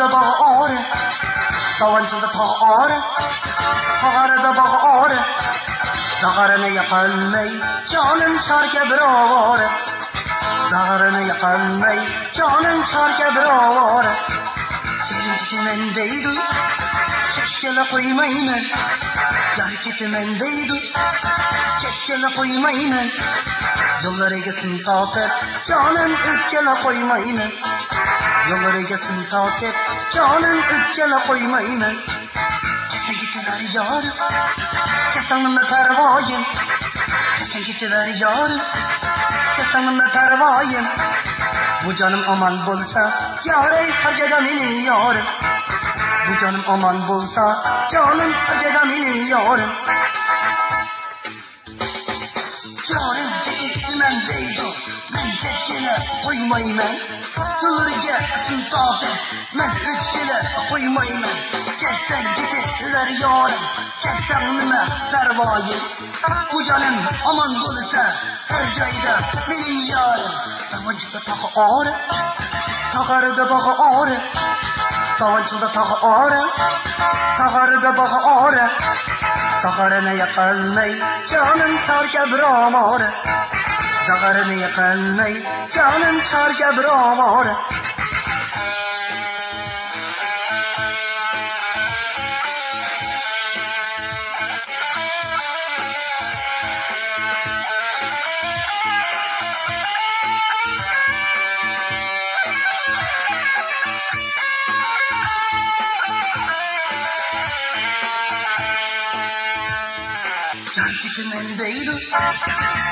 Tağarada bağı ağrı, davancında tağ ağrı. Tağarada bağı ağrı, dağarını yakalmay, canım şarkı bir ağrı. Dağarını yakalmay, canım şarkı bir ağrı. Sevinci mendeydi, çekşele koymayın. Hareketi mendeydi, çekşele koymayın. Yollara gelsin takip, canım ötkele koymayın. Yollara gelsin takip, canım ötkele koymayın. Kesin gittiler yarı, kesanımla pervayım. Kesin gittiler yarı, kesanımla pervayım. Bu canım aman bulsa, yarey harcada benim yarım. Bu canım aman bulsa, canım harcada benim yarım. Yarın istemem deydi, ben çekşele koymayım ben. Yılları gelsin tabi, ben ötkele koymayım ben. Kessen gidiler yarın, kessen nime pervayım. Bu canım aman bulsa, harcayda benim yarım. Davancıda tağı ağrı, tağarada bağı ağrı. Davancıda tağı ağrı, tağarada bağı ağrı. Dağarını yakalmay, canım sarga bir ağrı. Dağarını yakalmay, canım sarga bir ağrı. Yarım kitimendeydi,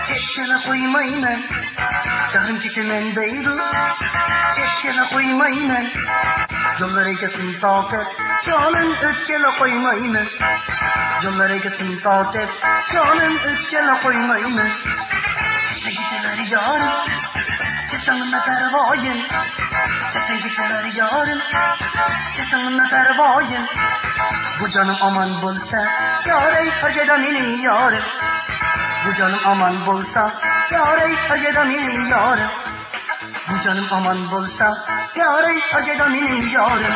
çekşele koymayın. Yarım kitimendeydi, çekşele koymayın. Yollara gelsin takip, canım ötkele koymayın. Yollara gelsin takip, canım ötkele koymayın. Kesin gittiler yarın, kesanımla pervayım. Kesin gittiler yarın, kesanımla pervayım. Bu canım aman bulsa, yarey harcada benim yarım. Bu canım aman bulsa, yarey harcada benim yarım. Bu canım aman bulsa, yarey harcada benim yarım.